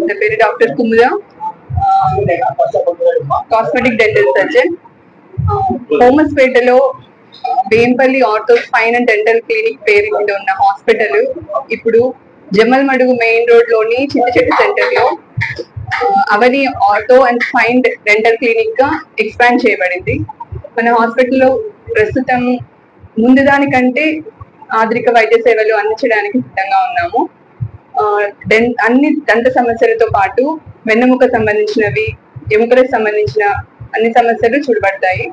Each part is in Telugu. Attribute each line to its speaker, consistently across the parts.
Speaker 1: నా పేరు doctor Kumuda, cosmetic dental surgeon. హోమస్పేటలో Vempalli ortho spine and dental clinic పేరు మీద ఉన్న హాస్పిటల్ ఇప్పుడు జమ్మల్ మడుగు మెయిన్ రోడ్ లోని చింత చెట్టు సెంటర్ లో Avani ortho and spine dental clinic గా ఎక్స్పాండ్ చేయబడింది. మన హాస్పిటల్లో ప్రస్తుతం ముందు దానికంటే ఆధునిక వైద్య సేవలు అందించడానికి సిద్ధంగా ఉన్నాము. అన్ని దంత సమస్యలతో పాటు వెన్నెముక సంబంధించినవి, ఎముకలకు సంబంధించిన అన్ని సమస్యలు చూడబడతాయి.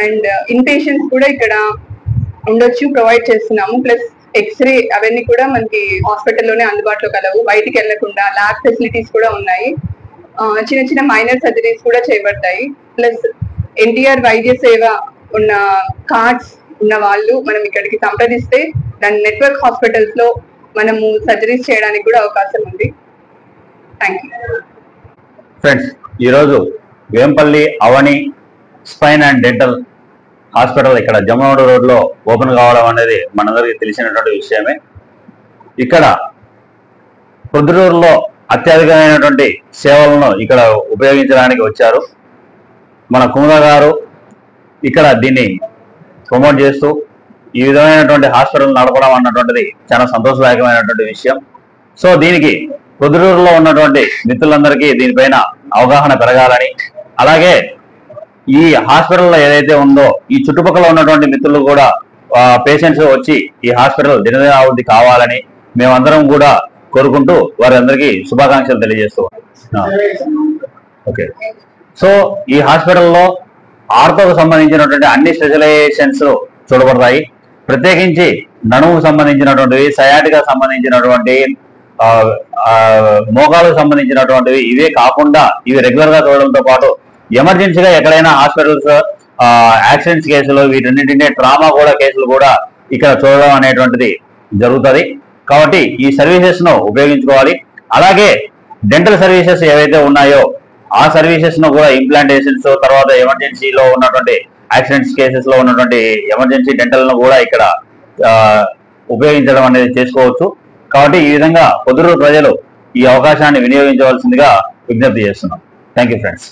Speaker 1: అండ్ ఇన్ పేషెంట్స్ కూడా ఇక్కడ ఉండొచ్చు, ప్రొవైడ్ చేస్తున్నాము. ప్లస్ ఎక్స్రే అవన్నీ కూడా మనకి హాస్పిటల్లోనే అందుబాటులో కలవు, బయటికి వెళ్లకుండా. ల్యాబ్ ఫెసిలిటీస్ కూడా ఉన్నాయి. చిన్న చిన్న మైనర్ సర్జరీస్ కూడా చేయబడతాయి. ప్లస్ ఎన్టీఆర్ వైద్య సేవ ఉన్న కార్డ్స్ ఉన్న వాళ్ళు మనం ఇక్కడికి సంప్రదిస్తే దాని నెట్వర్క్ హాస్పిటల్స్ లో మనము సర్జరీస్ చేయడానికి కూడా అవకాశం ఉంది. Thank you.
Speaker 2: ఫ్రెండ్స్, ఈరోజు వేంపల్లి అవని స్పైన్ అండ్ డెంటల్ హాస్పిటల్ ఇక్కడ జమ్మలమడుగు రోడ్లో ఓపెన్ కావడం అనేది మనందరికీ తెలిసినటువంటి విషయమే. ఇక్కడ ప్రొద్దుటూరులో అత్యధికమైనటువంటి సేవలను ఇక్కడ ఉపయోగించడానికి వచ్చారు మన కుముద గారు. ఇక్కడ దీన్ని ప్రమోట్ చేస్తూ ఈ విధమైనటువంటి హాస్పిటల్ నడపడం అన్నటువంటిది చాలా సంతోషదాయకమైనటువంటి విషయం. సో దీనికి ప్రొద్దుటూరులో ఉన్నటువంటి మిత్రులందరికీ దీనిపైన అవగాహన పెరగాలని, అలాగే ఈ హాస్పిటల్లో ఏదైతే ఉందో ఈ చుట్టుపక్కల ఉన్నటువంటి మిత్రులు కూడా పేషెంట్స్ వచ్చి ఈ హాస్పిటల్ దినదినాభివృద్ధి కావాలని మేమందరం కూడా కోరుకుంటూ వారందరికీ శుభాకాంక్షలు తెలియజేస్తూ. ఓకే, సో ఈ హాస్పిటల్లో ఆర్థోకు సంబంధించినటువంటి అన్ని స్పెషలైజేషన్స్ చూడబడతాయి. ప్రత్యేకించి నడుముకు సంబంధించినటువంటివి, సయాటికా సంబంధించినటువంటి, మోకాలకు సంబంధించినటువంటివి, ఇవే కాకుండా ఇవి రెగ్యులర్ గా చూడడంతో పాటు ఎమర్జెన్సీగా ఎక్కడైనా హాస్పిటల్స్ యాక్సిడెంట్స్ కేసులు, వీటన్నింటినీ ట్రామా కూడా కేసులు కూడా ఇక్కడ చూడడం అనేటువంటిది జరుగుతుంది. కాబట్టి ఈ సర్వీసెస్ ను ఉపయోగించుకోవాలి. అలాగే డెంటల్ సర్వీసెస్ ఏవైతే ఉన్నాయో ఆ సర్వీసెస్ ను కూడా, ఇంప్లాంటేషన్స్, తర్వాత ఎమర్జెన్సీలో ఉన్నటువంటి యాక్సిడెంట్స్ కేసెస్ లో ఉన్నటువంటి ఎమర్జెన్సీ డెంటల్ ను కూడా ఇక్కడ ఉపయోగించడం అనేది చేసుకోవచ్చు. కాబట్టి ఈ విధంగా పొద్దుటూరు ప్రజలు ఈ అవకాశాన్ని వినియోగించవలసిందిగా విజ్ఞప్తి చేస్తున్నాం. Thank you friends.